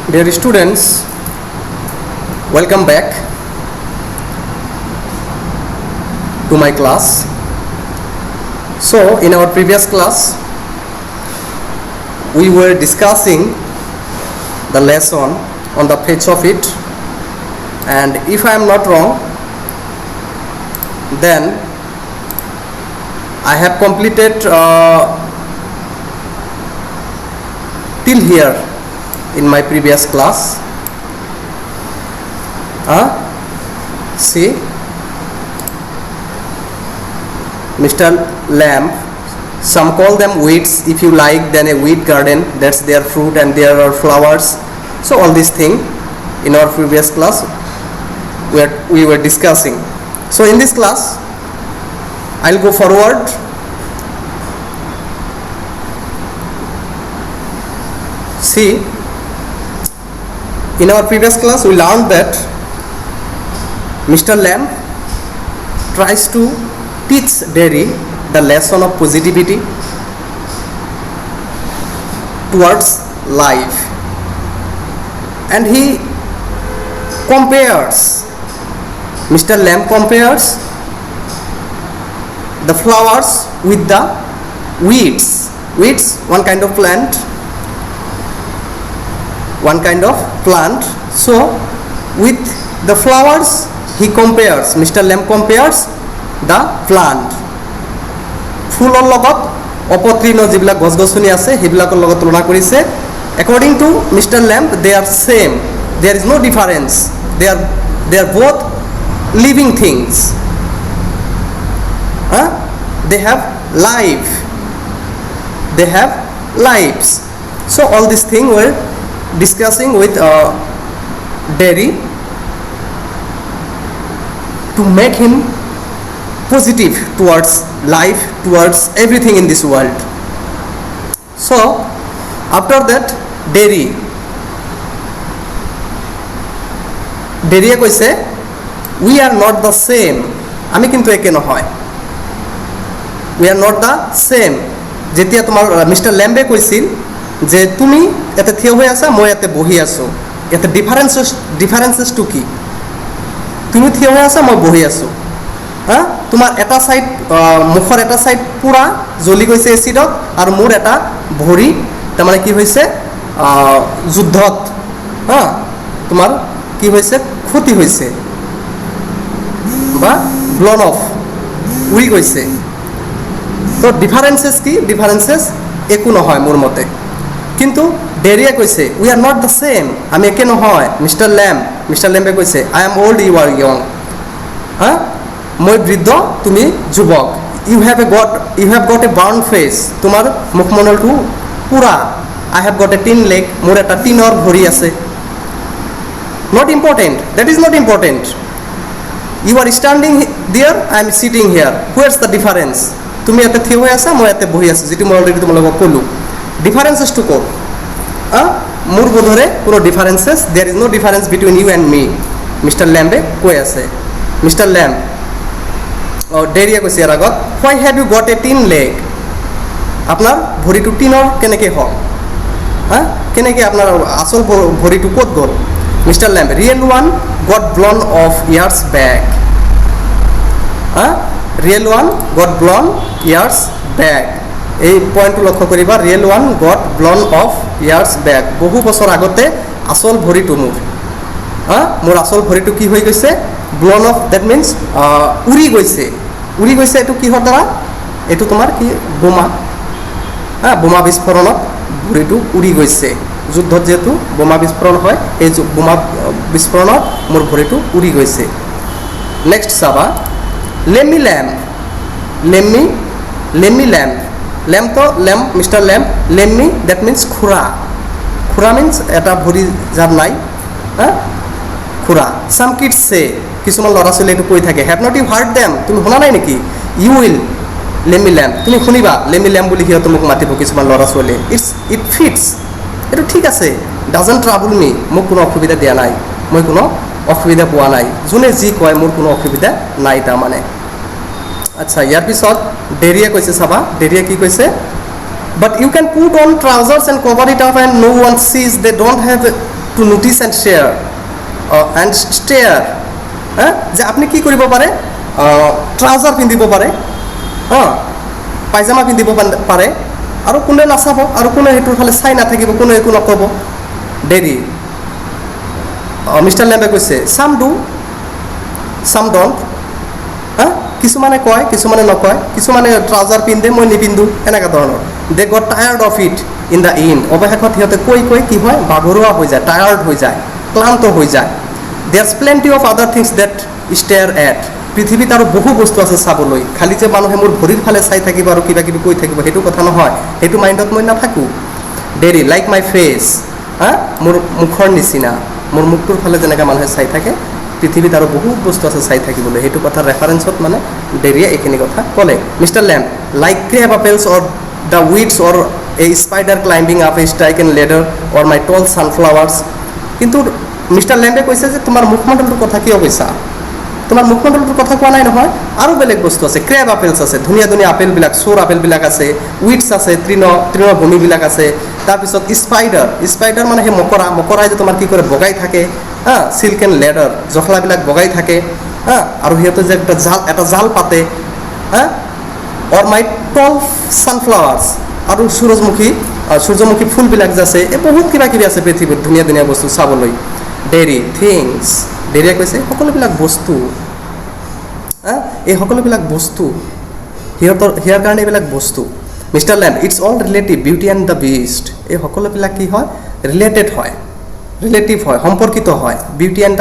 Dear students, welcome back to my class. So, in our previous class, we were discussing the lesson on the face of it, and if I am not wrong, then I have completed till here in my previous class. See, Mr. Lamb, some call them weeds. If you like, then a weed garden, that's their fruit and there are flowers. So all these things in our previous class we were discussing. So in this class I'll go forward. See, in our previous class we learned that Mr. Lamb tries to teach Derry the lesson of positivity towards life, and he compares, Mr. Lamb compares the flowers with the weeds. Weeds, one kind of plant. So with the flowers he compares, Mr. Lamb compares the plant. ফুলৰ লগত অপতৃণ যিবিলাক গছ গছনি আছে সেইবিলাকৰ লগত তুলনা কৰিছে. According to Mr. Lamb, they are same. There is no difference. They are both living things. They have life. They have lives. So all these things were discussing with Derry to make him positive towards life, towards everything in this world. So after that Derry কৈছে, we are not the same. আমি কিন্তু একে নহয়. We are not the same. যেতিয়া তোমাৰ mister ল্যাম্বে কৈছিল যে তুমি এতে থিয় হৈ আছা, মই এতে বহি আছো, এতে ডিফাৰেন্সেছটো কি? তুমি থিয় হৈ আছা, মই বহি আছো. তোমাৰ এটা সাইড মুখৰ এটা সাইড পুৰা জ্বলি গৈছে এচিডত, আৰু মোৰ এটা ভৰি তাৰমানে কি হৈছে যুদ্ধত তোমাৰ কি হৈছে ক্ষতি হৈছে বা ব্লন অফ উৰি গৈছে. তো ডিফাৰেন্সেছ কি? ডিফাৰেন্সেছ একো নহয় মোৰ মতে. কিন্তু ডেৰিয়ে কৈছে we are not the same, আমি একে নহয়. মিস্টাৰ লেম্বে কৈছে I am old, you are young. মই বৃদ্ধ, তুমি যুৱক. You have got a burn face, তোমাৰ মুখমণ্ডলটো পুৰা. I have got a tin leg, মোৰ এটা টিনৰ ভৰি আছে. Not important, that is not important. You are standing there, I am sitting here, where's the difference? তুমি ইয়াতে থিয় হৈ আছা, মই ইয়াতে বহি আছোঁ, যিটো মই অলৰেডি তোমালোকক ক'লোঁ. ডিফাৰেন্সেছটো ক'ত? মোৰ বোধৰে কোনো differences, there is no' difference between you and me, Mister লেম্বে কৈ আছে. মিষ্টাৰ লেম্ব ডেৰিয়ে কৈছে ইয়াৰ আগত, why have you got a tin leg? আপোনাৰ ভৰিটো টিনৰ কেনেকৈ হ'ল? কেনেকৈ আপোনাৰ আচল ভৰিটো ক'ত গ'ল? Mister Lamb, real one got blown of years back. Real one got blown years back. এই পইণ্টটো লক্ষ্য কৰিবা, real one got blown of years back. বহু বছৰ আগতে আচল ভৰিটো মোৰ আচল ভৰিটো কি হৈ গৈছে? ব্লন অফ, ডেট মিনছ উৰি গৈছে. উৰি গৈছে এইটো কিহৰ দ্বাৰা? এইটো তোমাৰ কি? বোমা. বোমা বিস্ফোৰণত ভৰিটো উৰি গৈছে. যুদ্ধত যিহেতু বোমা বিস্ফোৰণ হয়, এই বোমা বিস্ফোৰণত মোৰ ভৰিটো উৰি গৈছে. নেক্সট চাবা, Lamby Lamb. Mister Lamb, Lamby that means খুৰা. খুৰা মিনছ এটা ভৰি যাৰ নাই, খুৰা. চাম কিডছ চে, কিছুমান ল'ৰা ছোৱালীয়ে এইটো কৈ থাকে, have not you heard them? তুমি শুনা নাই নেকি? ইউ উইল লেম্বি ল্যাম্ব, তুমি শুনিবা লেম্বি ল্যাম্ব বুলি সিহঁতে মোক মাতিব কিছুমান ল'ৰা ছোৱালীয়ে. ইট ফিটছ, এইটো ঠিক আছে. ডাজন্ট ট্ৰাবল মি, মোক কোনো অসুবিধা দিয়া নাই, মই কোনো অসুবিধা পোৱা নাই. যোনে যি কয় মোৰ কোনো অসুবিধা নাই তাৰমানে. আচ্ছা, ইয়াৰ পিছত ডেৰিয়ে কৈছে, চাবা ডেৰিয়ে কি কৈছে? But you can put on trousers and cover it up and no one sees. They don't have to to notice and share and stare যে আপুনি কি কৰিব পাৰে ট্ৰাউজাৰ পিন্ধিব পাৰে পাইজামা পিন্ধিব পাৰে আৰু কোনে নাচাব আৰু কোনে সেইটোৰ ফালে চাই নাথাকিব কোনে একো নক'ব ডেৰি মিষ্টাৰ লেম্বে কৈছে চাম ডু চাম ডণ্ট কিছুমানে কয় কিছুমানে নকয় কিছুমানে ট্ৰাউজাৰ পিন্ধে মই নিপিন্ধো এনেকুৱা ধৰণৰ দে gut tired of it in the in অৱশেষত সিহঁতে কৈ কি হয় ভাগৰুৱা হৈ যায় টায়াৰ্ড হৈ যায় ক্লান্ত হৈ যায় দেয়াৰ্ছ প্লেণ্টি অফ আদাৰ থিংছ ডেট ষ্টেয়াৰ এট পৃথিৱীত আৰু বহু বস্তু আছে চাবলৈ খালি যে মানুহে মোৰ ভৰিৰ ফালে চাই থাকিব আৰু কিবা কিবি কৈ থাকিব সেইটো কথা নহয় সেইটো মাইণ্ডত মই নাথাকোঁ ডেৰি লাইক মাই ফেচ মোৰ মুখৰ নিচিনা মোৰ মুখটোৰ ফালে যেনেকৈ মানুহে চাই থাকে পৃথিৱীত আৰু বহুত বস্তু আছে চাই থাকিবলৈ সেইটো কথা ৰেফাৰেঞ্চত মানে ডেৰিয়ে এইখিনি কথা ক'লে Mister Lamb like crab apples or the weeds or a spider climbing up a stick ladder or my tall sunflowers কিন্তু মিষ্টাৰ লেম্বে কৈছে যে তোমাৰ মুখমণ্ডলটোৰ কথা কিয় কৈছা তোমাৰ মুখমণ্ডলটোৰ কথা কোৱা নাই নহয় আৰু বেলেগ বস্তু আছে ক্ৰেব আপেলছ আছে ধুনীয়া ধুনীয়া আপেলবিলাক চোৰ আপেলবিলাক আছে উইডছ আছে তৃণভূমিবিলাক আছে তাৰপিছত স্পাইডাৰ মানে সেই মকৰাই যে তোমাৰ কি কৰে বগাই থাকে চিল্ক এণ্ড লেডাৰ জখলাবিলাক বগাই থাকে আৰু সিহঁতে যে এটা জাল পাতে অৰ মাই টল ছানফ্লাৱাৰ্ছ আৰু সূৰ্যমুখী ফুলবিলাক যে আছে এই বহুত কিবা কিবি আছে পৃথিৱীত ধুনীয়া ধুনীয়া বস্তু চাবলৈ ডেৰি থিংছ ডেৰিয়ে কৈছে সকলোবিলাক বস্তু এই সকলোবিলাক বস্তু সিয়াৰ কাৰণে এইবিলাক বস্তু Mister Lamb it's all relative beauty and the beast এই সকলোবিলাক কি হয় ৰিলেটিভ হয় সম্পৰ্কিত হয় beauty and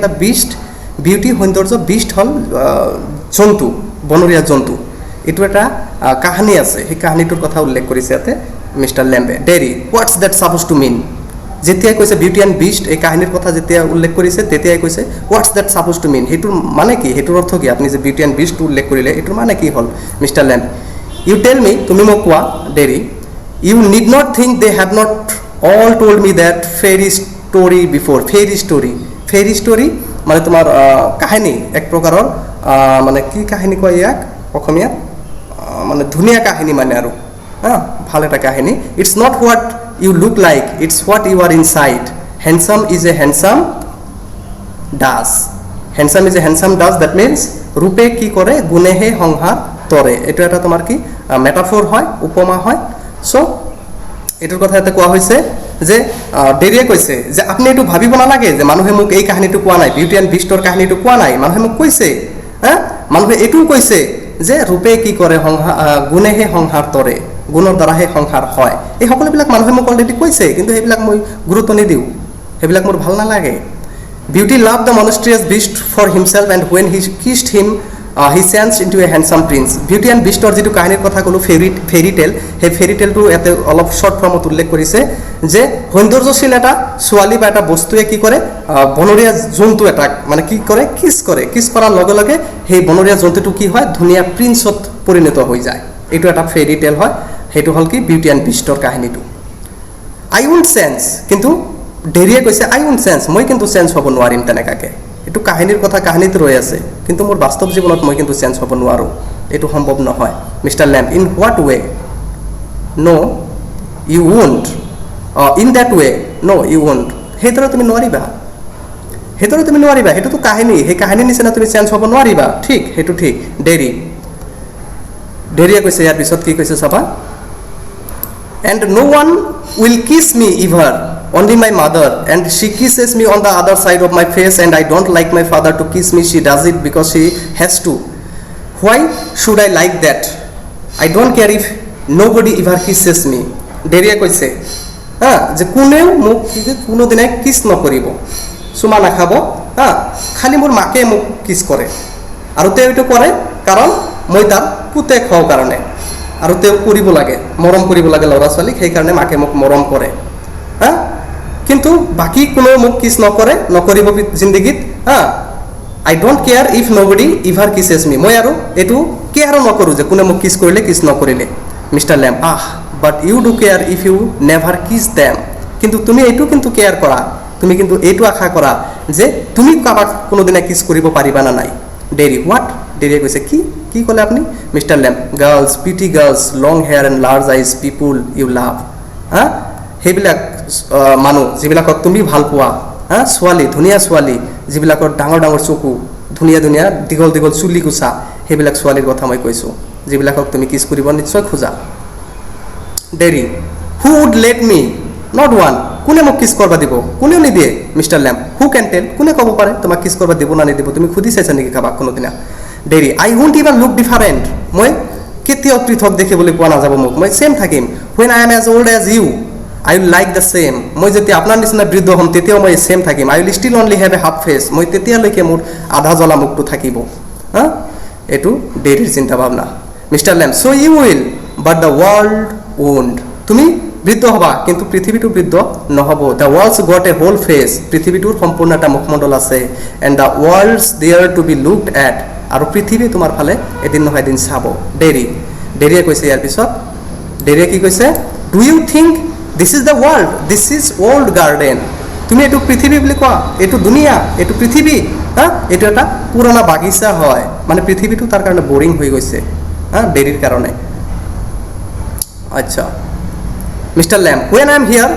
the beast beauty সৌন্দৰ্য বিষ্ট হ'ল জন্তু বনৰীয়া জন্তু এইটো এটা কাহিনী আছে সেই কাহিনীটোৰ কথা উল্লেখ কৰিছে ইয়াতে মিষ্টাৰ লেম্বে Derry what's that suppose to mean যেতিয়াই কৈছে বিউটি এণ্ড বিষ্ট এই কাহিনীৰ কথা যেতিয়া উল্লেখ কৰিছে তেতিয়াই কৈছে হোৱাটছ ডেট ছাপ'জ টু মিন সেইটোৰ মানে কি সেইটোৰ অৰ্থ কি আপুনি যে বিউটি এণ্ড বিষ্টটো উল্লেখ কৰিলে এইটোৰ মানে কি হ'ল mister Lamb you tell me তুমি মোক কোৱা dearie you need not think they have not all told me that fairy story before fairy story মানে তোমাৰ কাহিনী এক প্ৰকাৰৰ মানে কি কাহিনী কয় ইয়াক অসমীয়াত মানে ধুনীয়া কাহিনী মানে আৰু ভাল এটা কাহিনী it's not what you look like it's what you are inside handsome is as handsome does that means ৰূপে কি কৰে গুণেহে সংসাৰ তৰে এইটো এটা তোমাৰ কি মেটাফৰ হয় উপমা হয় চ' এইটোৰ কথা ইয়াতে কোৱা হৈছে যে ডেৰিয়ে কৈছে যে আপুনি এইটো ভাবিব নালাগে যে মানুহে মোক এই কাহিনীটো কোৱা নাই বিউটি এণ্ড বিষ্টৰ কাহিনীটো কোৱা নাই মানুহে মোক কৈছে মানুহে এইটোও কৈছে যে ৰূপে কি কৰে গুণেহে সংসাৰ তৰে গুণৰ দ্বাৰাহে সংসাৰ হয় এই সকলোবিলাক মানুহে মোক অলৰেডি কৈছে কিন্তু সেইবিলাক মই গুৰুত্ব নিদিওঁ সেইবিলাক মোৰ ভাল নালাগে beauty love the monstrous beast for himself and when he kissed him he change into a handsome prince beauty and বিষ্টৰ যিটো কাহিনীৰ কথা ক'লোঁ ফেৰী টেল সেই ফেৰী টেলটো ইয়াতে অলপ শ্বৰ্ট ফৰ্মত উল্লেখ কৰিছে যে সৌন্দৰ্যশীল এটা ছোৱালী বা এটা বস্তুৱে কি কৰে বনৰীয়া জন্তু এটাক মানে কি কৰে কিছ কৰাৰ লগে লগে সেই বনৰীয়া জন্তুটো কি হয় ধুনীয়া প্ৰিন্সত পৰিণত হৈ যায় এইটো এটা ফেৰী টেল হয় সেইটো হ'ল কি বিউটি এণ্ড বিষ্টৰ কাহিনীটো আই উইণ্ট চেঞ্জ কিন্তু ডেৰিয়ে কৈছে আই উইণ্ট চেঞ্জ মই কিন্তু চেঞ্জ হ'ব নোৱাৰিম তেনেকুৱাকৈ এইটো কাহিনীৰ কথা কাহিনীত ৰৈ আছে কিন্তু মোৰ বাস্তৱ জীৱনত মই কিন্তু চেঞ্জ হ'ব নোৱাৰোঁ এইটো সম্ভৱ নহয় Mister Lamb in what way no' you won't in that way no' you won't সেইদৰে তুমি নোৱাৰিবা সেইটোতো কাহিনী সেই কাহিনীৰ নিচিনা তুমি চেঞ্জ হ'ব নোৱাৰিবা ঠিক সেইটো ঠিক ডেৰিয়ে কৈছে ইয়াৰ পিছত কি কৈছে চাবা এণ্ড ন' ওৱান উইল কিছ মি ever only my mother and she kisses me on the other side of my face and I don't like my father to kiss me she does it because she has to why should I like that I don't care if nobody ever kisses me ডেৰিয়ে কৈছে যে কোনেও মোক কোনোদিনে কিছ নকৰিব চুমা নাখাব খালি মোৰ মাকে মোক কিছ কৰে আৰু তেওঁ এইটো কৰে কাৰণ মই তাৰ পুতেক হওঁ কাৰণে আৰু তেওঁ মৰম কৰিব লাগে ল'ৰা ছোৱালীক সেইকাৰণে মাকে মোক মৰম কৰে কিন্তু বাকী কোনেও মোক কিছ নকৰিব জিন্দগীত I don't care if nobody ever kisses me মই আৰু এইটো কেয়াৰো নকৰোঁ যে কোনে মোক কিছ কৰিলে কিছ নকৰিলে Mister Lamb but you do care if you never kiss them কিন্তু তুমি এইটো কিন্তু কেয়াৰ কৰা তুমি কিন্তু এইটো আশা কৰা যে তুমি কাৰোবাক কোনোদিনে কিছ কৰিব পাৰিবা না নাই ডেৰি হোৱাট ডেৰিয়ে কৈছে কি ক'লে আপুনি মিষ্টাৰ লেম্ব গাৰ্লছ পিটি girls long hair and large eyes people you love সেইবিলাক মানুহ যিবিলাকক তুমি ভাল পোৱা হা ছোৱালী ধুনীয়া ছোৱালী যিবিলাকৰ ডাঙৰ ডাঙৰ চকু ধুনীয়া ধুনীয়া দীঘল দীঘল চুলি কোচা সেইবিলাক ছোৱালীৰ কথা মই কৈছোঁ যিবিলাকক তুমি কিছ কৰিব নিশ্চয় খোজা Derry who would let me not one কোনে মোক কিছ কৰিব দিব কোনেও নিদিয়ে মিষ্টাৰ লেম্প হু কেন টেল কোনে ক'ব পাৰে তোমাক কিছ কৰিব দিব না নিদিব তুমি সুধি চাইছা নেকি কাৰোবাক কোনোদিনা ডেৰি আই ৱন্ট ইভেন লুক ডিফাৰেণ্ট মই কেতিয়াও পৃথক দেখিবলৈ পোৱা নাযাব মোক মই ছেম থাকিম when I am as old as you I will like the same মই যেতিয়া আপোনাৰ নিচিনা বৃদ্ধ হ'ম তেতিয়াও মই ছেম থাকিম I will still only have a half face মই তেতিয়ালৈকে মোৰ আধা জ্বলা মুখটো থাকিব হা এইটো ডেৰিৰ চিন্তা ভাৱনা Mister Lamb so' you will but the world won't তুমি বৃদ্ধ হ'বা কিন্তু পৃথিৱীটো বৃদ্ধ নহ'ব the world's got a whole face পৃথিৱীটোৰ সম্পূৰ্ণ এটা মুখমণ্ডল আছে and the world's there to be looked at আৰু পৃথিৱী তোমাৰ ফালে এদিন নহয় এদিন চাব ডেৰিয়ে কৈছে ইয়াৰ পিছত ডেৰিয়ে কি কৈছে do you think this is the world this is old garden তুমি এইটো পৃথিৱী বুলি কোৱা এইটো দুনিয়া এইটো পৃথিৱী হা এইটো এটা পুৰণা বাগিচা হয় মানে পৃথিৱীটো তাৰ কাৰণে বৰিং হৈ গৈছে হা ডেৰিৰ কাৰণে আচ্ছা Mister Lamb when I am here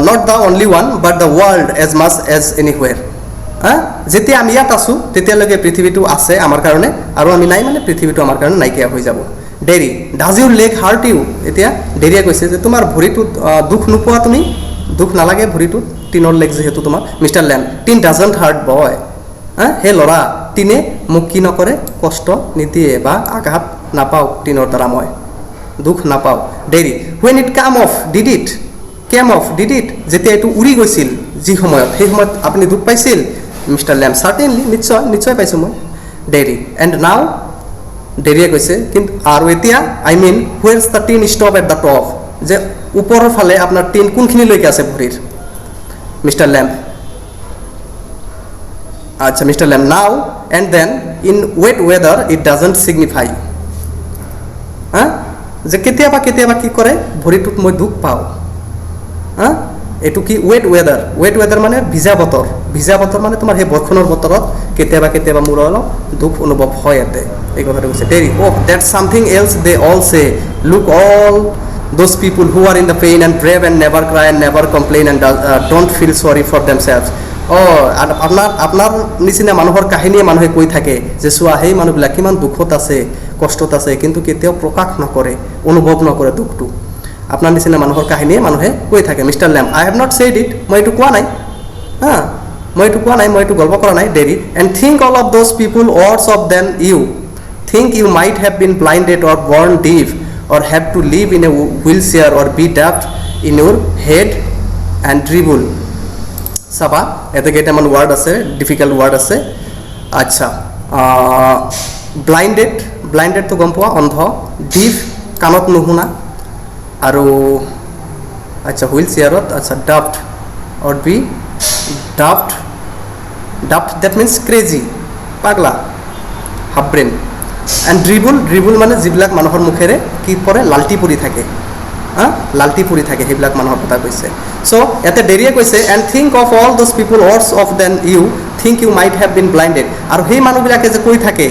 not the only one but the world as much as anywhere হা যেতিয়া আমি ইয়াত আছোঁ তেতিয়ালৈকে পৃথিৱীটো আছে আমাৰ কাৰণে আৰু আমি নাই মানে পৃথিৱীটো আমাৰ কাৰণে নাইকিয়া হৈ যাব Derry does your leg hurt you এতিয়া ডেৰিয়ে কৈছে যে তোমাৰ ভৰিটোত দুখ নোপোৱা তুমি দুখ নালাগে ভৰিটোত টিনৰ লেগ যিহেতু তোমাৰ Mister Lamb tin doesn't hurt boy হা সেই ল'ৰা টিনে মোক কি নকৰে কষ্ট নিদিয়ে বা আঘাত নাপাওঁ টিনৰ দ্বাৰা মই দুখ নাপাওঁ dairy when it chemo of did it যেতিয়া এইটো উৰি গৈছিল যি সময়ত সেই সময়ত আপুনি দুখ পাইছিল মিষ্টাৰ লেম্প চাৰ্টেইনলি নিশ্চয় পাইছোঁ মই ডেৰি এণ্ড নাও ডেৰিয়ে কৈছে কিন্তু আৰু এতিয়া I mean where's the tin stop at the top যে ওপৰৰ ফালে আপোনাৰ টিন কোনখিনিলৈকে আছে ভৰিৰ মিষ্টাৰ লেম্প আচ্ছা Mister Lamb now and then in wet weather it doesn't signify হা যে কেতিয়াবা কি কৰে ভৰিটোত মই দুখ পাওঁ হা এইটো কি ৱেট ৱেডাৰ মানে ভিজা বতৰ মানে তোমাৰ সেই বৰষুণৰ বতৰত কেতিয়াবা মোৰ অলপ দুখ অনুভৱ হয় ইয়াতে এই কথাটো কৈছে Derry oh' that's something else they all say look all those people who are in the pain and brave and never cry and never complain and don't feel sorry for themselves আপোনাৰ নিচিনা মানুহৰ কাহিনীয়ে মানুহে কৈ থাকে যে চোৱা সেই মানুহবিলাক কিমান দুখত আছে কষ্টত আছে কিন্তু কেতিয়াও প্ৰকাশ নকৰে অনুভৱ নকৰে দুখটো আপোনাৰ নিচিনা মানুহৰ কাহিনীয়ে মানুহে কৈ থাকে mister lamp I have not said it মই এইটো কোৱা নাই হা মই এইটো গল্প কৰা নাই Derry and think all of those people words of then you think you might have been blinded or born deaf or have to live in a wheelchair or be daft in your head and dribble চাবা ইয়াতে কেইটামান ward আছে difficult ward আছে আচ্ছা ব্লাইণ্ডেডটো গম পোৱা অন্ধ Depp কাণত নুশুনা আৰু আচ্ছা হুইল চেয়াৰত আচ্ছা Daft or be Daft that means crazy পাগলা হাফ ব্ৰেইন এণ্ড ড্ৰিবল মানে যিবিলাক মানুহৰ মুখেৰে কি পৰে লাল্টি পৰি থাকে সেইবিলাক মানুহৰ কথা কৈছে চ' ইয়াতে ডেৰিয়ে কৈছে and think of all those people words of then you think you might have been blinded আৰু সেই মানুহবিলাকে যে কৈ থাকে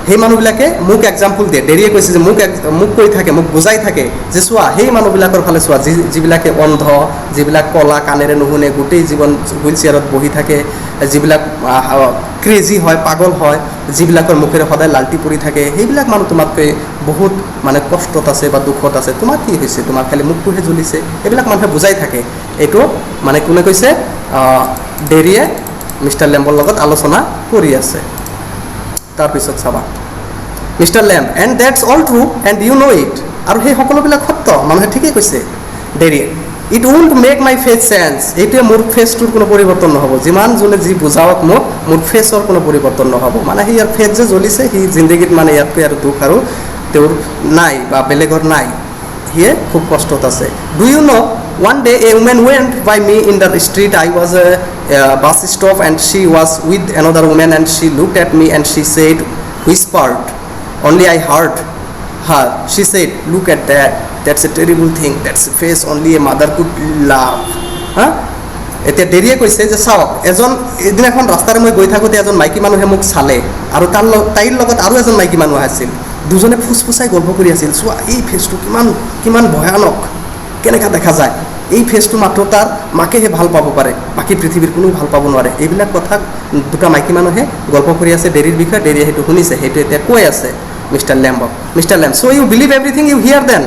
সেই মানুহবিলাকে মোক এক্সাম্পল দিয়ে ডেৰিয়ে কৈছে যে মোক কৈ থাকে মোক বুজাই থাকে যে চোৱা সেই মানুহবিলাকৰ ফালে চোৱা যিবিলাকে অন্ধ যিবিলাক কলা কাণেৰে নুশুনে গোটেই জীৱন হুইল চেয়াৰত বহি থাকে যিবিলাক ক্ৰেজি হয় পাগল হয় যিবিলাকৰ মুখেৰে সদায় লাল্টি পৰি থাকে সেইবিলাক মানুহ তোমাতকৈ বহুত মানে কষ্টত আছে বা দুখত আছে তোমাৰ কি হৈছে তোমাৰ খালি মুখটোহে জ্বলিছে এইবিলাক মানুহে বুজাই থাকে এইটো মানে কোনে কৈছে ডেৰিয়ে মিষ্টাৰ লেম্পৰ লগত আলোচনা কৰি আছে তাৰপিছত চাবা Mister Lamb and that's all true and you know' it আৰু সেই সকলোবিলাক সত্য মানুহে ঠিকেই কৈছে ডেৰিয়ে it won't make my face change এইটোৱে মোৰ ফেচটোৰ কোনো পৰিৱৰ্তন নহ'ব যিমান যোনে যি বুজাওক মোক মোৰ ফেচৰ কোনো পৰিৱৰ্তন নহ'ব মানে সি ইয়াৰ ফেচ যে জ্বলিছে সি জিন্দগীত মানে ইয়াতকৈ আৰু দুখ আৰু তেওঁৰ নাই বা বেলেগৰ নাই সিয়ে খুব কষ্টত আছে do you know' one day a woman went by me in the street. I was a bus stop and she was with another woman and she looked at me and she said, whispered, only I heard her. She said, look at that, that's a terrible thing, that's a face only a mother could love. এতিয়া ডেৰিয়ে কৈছে যে চাওক এদিনাখন ৰাস্তাৰে মই গৈ থাকোঁতে এজন মাইকী মানুহে মোক চালে আৰু তাইৰ লগত আৰু এজন মাইকী মানুহ আছিল দুজনে ফুচফুচাই গল্প কৰি আছিল চোৱা এই ফেচটো কিমান ভয়ানক কেনেকৈ দেখা যায়, এই ফেচটো মাত্ৰ তাৰ মাকেহে ভাল পাব পাৰে, বাকী পৃথিৱীৰ কোনো ভাল পাব নোৱাৰে। এইবিলাক কথা দুটা মাইকী মানুহে গল্প কৰি আছে ডেৰীৰ বিষয়ে, ডেৰীয়ে সেইটো শুনিছে, সেইটো এতিয়া কৈ আছে মিষ্টাৰ লেম্বক। মিষ্টাৰ লেম্ব, চ' ইউ বিলিভ এভৰিথিং ইউ হিয়াৰ দেন,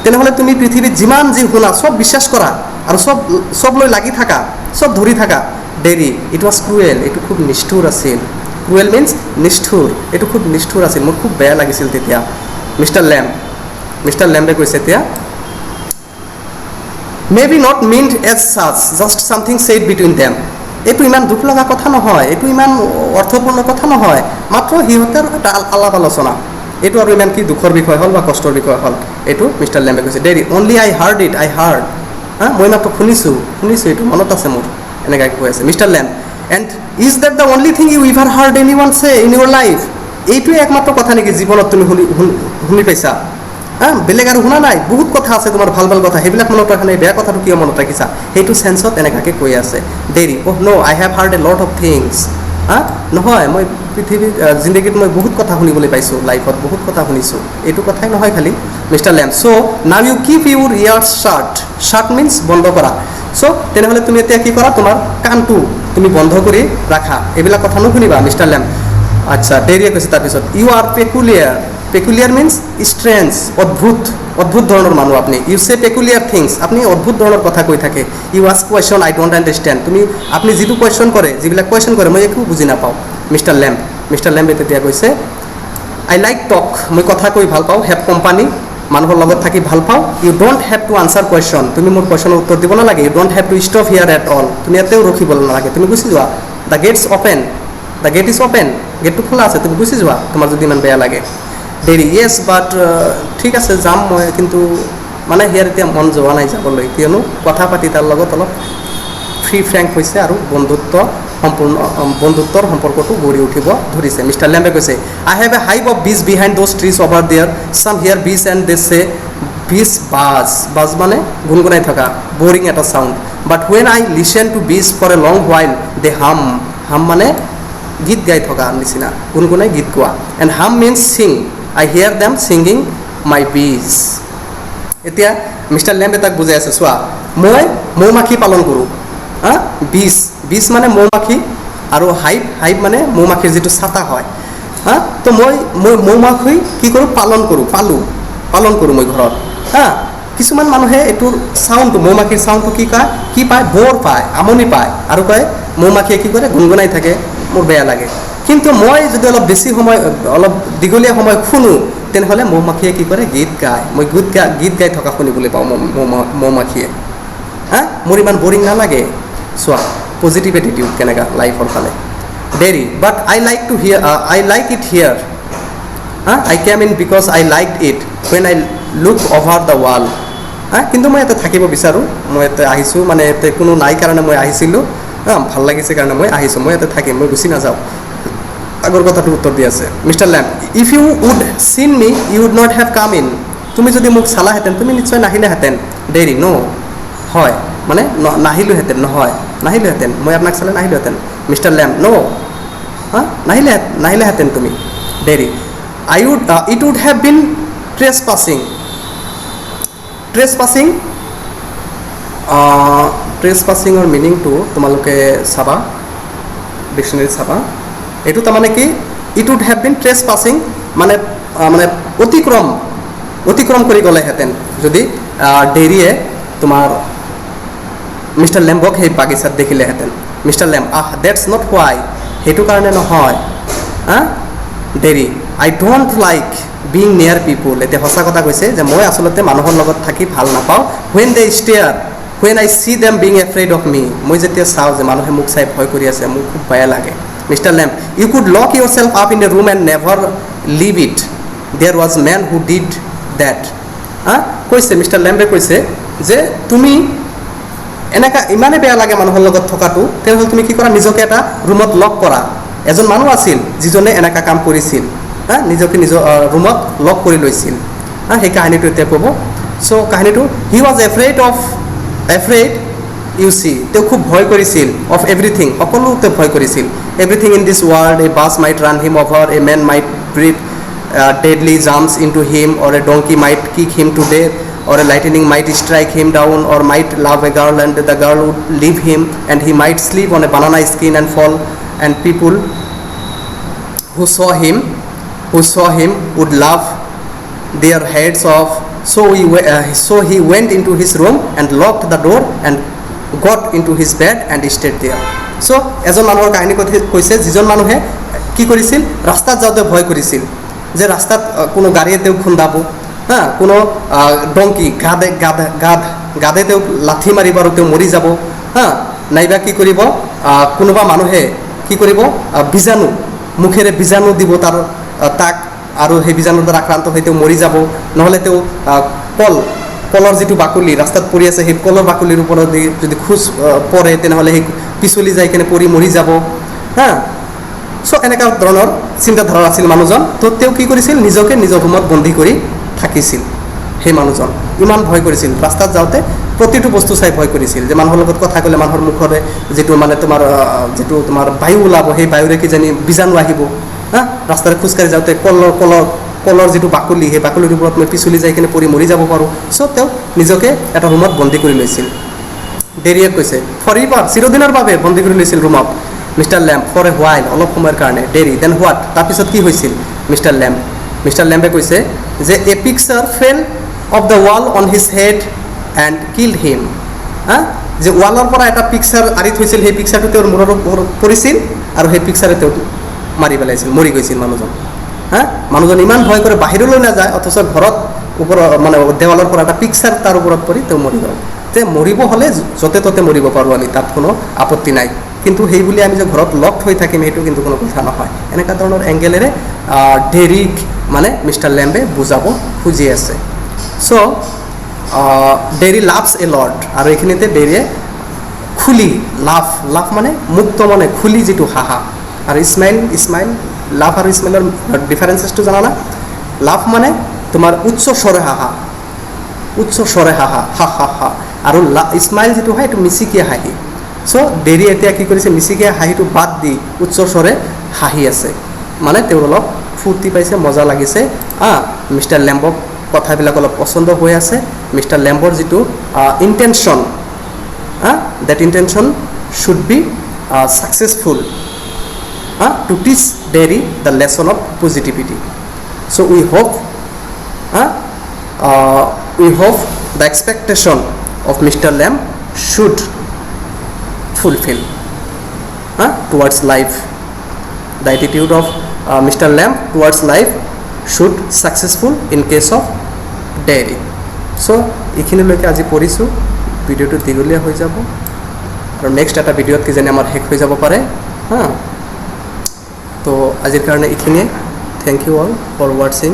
তেনেহ'লে তুমি পৃথিৱীত যিমান যি শুনা চব বিশ্বাস কৰা আৰু চব লৈ লাগি থাকা, চব ধৰি থাকা। ডেৰী, ইট ৱাজ ক্ৰুৱেল, এইটো খুব নিষ্ঠুৰ আছিল। ক্ৰুৱেল মিনছ নিষ্ঠুৰ, এইটো খুব নিষ্ঠুৰ আছিল, মোৰ খুব বেয়া লাগিছিল তেতিয়া। মিষ্টাৰ লেম্বে কৈছে এতিয়া, may be not meant as such, just something said between them. এইটো ইমান দুখ লগা কথা নহয়, এইটো ইমান অৰ্থপূৰ্ণ কথা নহয়, মাত্ৰ সিহঁতৰ এটা আলাপ আলোচনা। এইটো আৰু ইমান কি দুখৰ বিষয় হ'ল বা কষ্টৰ বিষয় হ'ল, এইটো মিষ্টাৰ লেম্বে কৈছে। Dairy, only I hard it, I hard, মই মাত্ৰ শুনিছোঁ, এইটো মনত আছে মোৰ, এনেকৈ কৈ আছে mister Lamb. And is that the only thing you ever heard any one say in your life? এইটোৱে একমাত্ৰ কথা নেকি জীৱনত তুমি শুনি পাইছা? বেলেগ আৰু শুনা নাই? বহুত কথা আছে তোমাৰ ভাল ভাল কথা, সেইবিলাক মনত ৰাখা নাই, বেয়া কথাটো কিয় মনত ৰাখিছা? সেইটো চেন্সত এনেকুৱাকৈ কৈ আছে Derry. Oh no', I have heard a lot of things. নহয়, মই পৃথিৱীত জিন্দগীত মই বহুত কথা শুনিবলৈ পাইছোঁ, লাইফত বহুত কথা শুনিছোঁ, এইটো কথাই নহয় খালি। Mister lamp, so' now you keep Euro years shirt means বন্ধ কৰা। চ' তেনেহ'লে তুমি এতিয়া কি কৰা, তোমাৰ কাণটো তুমি বন্ধ কৰি ৰাখা, এইবিলাক কথা নুশুনিবা। মিষ্টাৰ লেম্ব, আচ্ছা। ডেৰীয়ে কৈছে তাৰপিছত, ইউ আৰ পেকুলিয়াৰ মিনছ ষ্ট্ৰেঞ্জ, অদ্ভুত ধৰণৰ মানুহ আপুনি। ইউ চে পেকুলিয়াৰ থিংছ, আপুনি অদ্ভুত ধৰণৰ কথা কৈ থাকে। You ask question I don't understand, আপুনি যিটো যিবিলাক কুৱেশ্যন কৰে মই একো বুজি নাপাওঁ। মিষ্টাৰ লেম্বে তেতিয়া কৈছে, আই লাইক টক, মই কথা কৈ ভাল পাওঁ। হেভ কোম্পানী, মানুহৰ লগত থাকি ভাল পাওঁ। You don't have to answer question, তুমি মোৰ কুৱেশ্যনৰ উত্তৰ দিব নালাগে। You don't have to stop here at all, তুমি ইয়াতেও ৰখিব নালাগে, তুমি গুচি যোৱা। দ্য গেট ইজ অপেন, গেটটো খোলা আছে, তুমি গুচি যোৱা তোমাৰ যদি ইমান বেয়া লাগে। ডেৰী, য়েছ বাট, ঠিক আছে যাম মই, কিন্তু মানে হিয়াৰ এতিয়া মন যোৱা নাই যাবলৈ, কিয়নো কথা পাতি তাৰ লগত অলপ ফ্ৰী ফ্ৰেংক হৈছে আৰু বন্ধুত্বৰ সম্পৰ্কটো গঢ়ি উঠিব ধৰিছে। মিষ্টাৰ লেম্বে কৈছে, I have a hive of bees behind those trees over there, some hear বিজ এণ্ড দে চে বিজ বাজ মানে গুণগুণাই থকা, বৰিং এটা sound. But when I listen to bees for a long while they hum মানে গীত গাই থকা নিচিনা, গুণগুণাই গীত গোৱা। And hum means sing, I hear them singing my bees. এতিয়া মিষ্টাৰ লেম্বে তাক বুজাই আছে, চোৱা, মই মৌ-মাখি পালন কৰোঁ। বিজ মানে মৌ-মাখি, আৰু হাইভ মানে মৌ-মাখিৰ যিটো ছাতা হয়। তো মই মৌ-মাখি কি কৰোঁ, পালন কৰোঁ মই ঘৰত। কিছুমান মানুহে এইটোৰ চাউণ্ডটো, মৌ-মাখিৰ চাউণ্ডটো কি পায়, বৰ পায়, আমনি পায়, আৰু কয় মৌ-মাখিয়ে কি কৰে, গুণগুণাই থাকে, মোৰ বেয়া লাগে। কিন্তু মই যদি অলপ দীঘলীয়া সময় শুনো, তেনেহ'লে মৌ-মাখিয়ে কি কৰে, গীত গায়। মই গীত গাই থকা শুনিবলৈ পাওঁ মৌ-মাখিয়ে। মোৰ ইমান বৰিং নালাগে। চোৱা পজিটিভ এটিটিউড কেনেকুৱা লাইফৰ ফালে। Derry, but I like it here, I came in because I like it when I look over the wall. কিন্তু মই ইয়াতে থাকিব বিচাৰোঁ, মই ইয়াতে আহিছোঁ, মানে ইয়াতে কোনো নাই কাৰণে মই আহিছিলোঁ, ভাল লাগিছে কাৰণে মই আহিছোঁ, মই ইয়াতে থাকিম, মই গুচি নাযাওঁ। আগৰ কথাটো উত্তৰ দি আছে mister Lamb. If you would seen me you would not have come in, তুমি যদি মোক চালাহেঁতেন তুমি নিশ্চয় নাহিলেহেঁতেন। ডেৰী, ন' হয় মানে নাহিলোহেঁতেন, মই আপোনাক চালে নাহিলোহেঁতেন। মিষ্টাৰ লেম্ব, ন' নাহিলেহেঁতেন তুমি। Derry, it would have been ট্ৰেছপাছিঙৰ মিনিংটো তোমালোকে চাবা, ডিক্সনেৰীত চাবা। এইটো তাৰমানে কি, it would have been trespassing মানে অতিক্ৰম কৰি গ'লেহেঁতেন যদি ডেৰীয়ে তোমাৰ মিষ্টাৰ লেম্বক সেই বাগিচাত দেখিলেহেঁতেন। মিষ্টাৰ লেম্ব, ডেটছ নট হোৱাই, সেইটো কাৰণে নহয়। Dairy, I don't like being নিয়াৰ পিপুল, এতিয়া সঁচা কথা কৈছে যে মই আচলতে মানুহৰ লগত থাকি ভাল নাপাওঁ। When I see them being afraid of me, মই যেতিয়া চাওঁ যে মানুহে মোক চাই ভয় কৰি আছে, মোক খুব বেয়া লাগে। Mister Lamb, you could lock yourself up in a room and never leave it, there was men who did that. কৈছে মিষ্টাৰ লেম্বে কৈছে যে তুমি এনেকুৱা ইমানেই বেয়া লাগে মানুহৰ লগত থকাটো, তেনেহ'লে তুমি কি কৰা, নিজকে এটা ৰুমত লক কৰা। এজন মানুহ আছিল যিজনে এনেকুৱা কাম কৰিছিল, নিজকে নিজৰ ৰুমত লক কৰি লৈছিল। সেই কাহিনীটো এতিয়া ক'ব। চ' কাহিনীটো, he was afraid you see, তেওঁ খুব ভয় কৰিছিল, অফ এভৰিথিং, সকলোতে ভয় কৰিছিল। Everything in this world, a bus might run him over, a man might breathe deadly jumps into him, or a donkey might kick him to death, or a lightning might strike him down, or might love a girl and the girl would leave him, and he might sleep on a banana skin and fall, and people who saw him would laugh their heads off. So he went into his room and locked the door and got into his bed and stayed there. So এজন মানুহৰ কাহিনী কৈছে যিজন মানুহে কি কৰিছিল, ৰাস্তাত যাওঁতে ভয় কৰিছিল যে ৰাস্তাত কোনো গাড়ীয়ে তেওঁক খুন্দাব, হা, কোনো ডংকি গাধে তেওঁক লাঠি মাৰিব আৰু তেওঁ মৰি যাব, হা, নাইবা কি কৰিব, কোনোবা মানুহে কি কৰিব, বীজাণু মুখেৰে বীজাণু দিব তাক আৰু সেই বীজাণুৰ দ্বাৰা আক্ৰান্ত হৈ তেওঁ মৰি যাব, নহ'লে তেওঁ কলৰ যিটো বাকলি ৰাস্তাত পৰি আছে সেই কলৰ বাকলিৰ ওপৰত যদি খোজ পৰে তেনেহ'লে সেই পিছলি যাই কিনে পৰি মৰি যাব, হা। চ' এনেকুৱা ধৰণৰ চিন্তাধাৰা আছিল মানুহজন। তো তেওঁ কি কৰিছিল, নিজকে নিজৰ ৰুমত বন্দী কৰি থাকিছিল। সেই মানুহজন ইমান ভয় কৰিছিল, ৰাস্তাত যাওঁতে প্ৰতিটো বস্তু চাই ভয় কৰিছিল যে মানুহৰ লগত কথা ক'লে মানুহৰ মুখৰে যিটো মানে তোমাৰ বায়ু ওলাব, সেই বায়ুৰে কিজানি বীজাণু আহিব, হা। ৰাস্তাৰে খোজকাঢ়ি যাওঁতে কলৰ যিটো বাকলি, সেই বাকলিৰ ওপৰত মই পিছলি যাই কিনে পৰি মৰি যাব পাৰোঁ। চ' তেওঁ নিজকে এটা ৰুমত বন্দী কৰি লৈছিল। ডেৰিয়াক কৈছে ফৰিবাৰ চিৰদিনৰ বাবে বন্দী কৰি লৈছিল ৰুমত mister Lamb for a while, অলপ সময়ৰ কাৰণে। ডেৰি দেন হোৱাট, তাৰপিছত কি হৈছিল মিষ্টাৰ লেম্পে কৈছে যে a picture fell off the wall on his head and killed him, হা, যে ৱালৰ পৰা এটা পিকচাৰ আঁৰি থৈছিল, সেই পিকচাৰটো তেওঁৰ মূৰৰ ওপৰত পৰিছিল আৰু সেই পিকচাৰে তেওঁক মাৰি পেলাইছিল, মৰি গৈছিল মানুহজন, হা। মানুহজন ইমান ভয় কৰে বাহিৰলৈ নাযায়, অথচ ঘৰত ওপৰত মানে দেৱালৰ পৰা এটা পিকচাৰ তাৰ ওপৰত পৰি তেওঁ মৰি গ'ল। যে মৰিব হ'লে য'তে ত'তে মৰিব পাৰোঁ আমি, তাত কোনো আপত্তি নাই, কিন্তু সেই বুলি আমি যে ঘৰত লকড হৈ থাকিম সেইটো কিন্তু কোনো কথা নহয়। এনেকুৱা ধৰণৰ এংগেলেৰে ডেৰিক মানে মিষ্টাৰ লেম্বে বুজাব খুজি আছে। চ' ডেৰি লাভছ এ লট, আৰু এইখিনিতে ডেৰিয়ে খুলি লাভ মানে মুক্ত মনে খুলি যিটো হাঁহা, আৰু ইছমাইল লাভ আৰু ইছমাইলৰ ডিফাৰেঞ্চেছটো জানা না? লাভ মানে তোমাৰ উচ্চ স্বৰে হাঁহা হা, আৰু ইছমাইল যিটো হয় এইটো মিচিকীয়া হাঁহি। চ' ডেৰি এতিয়া কি কৰিছে, মিচিকীয়া হাঁহিটো বাদ দি উচ্চ স্বৰে হাঁহি আছে, মানে তেওঁ অলপ ফূৰ্তি পাইছে, মজা লাগিছে, মিষ্টাৰ লেম্বক কথাবিলাক অলপ পচন্দ হৈ আছে। মিষ্টাৰ লেম্বৰ যিটো intention, that intention should be successful, to teach Derry the lesson of positivity. So we hope the expectation of Mr. Lamb should fulfill towards life. The attitude of Mr. Lamb towards life should successful in case of Derry. So এইখিনিলৈকে আজি পঢ়িছোঁ, ভিডিঅ'টো দীঘলীয়া হৈ যাব আৰু next এটা ভিডিঅ'ত কিজানি আমাৰ শেষ হৈ যাব পাৰে, হা। তো আজিৰ কাৰণে এইখিনিয়ে। থেংক ইউ অল ফৰ ৱাচিং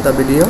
দ্য ভিডিঅ'।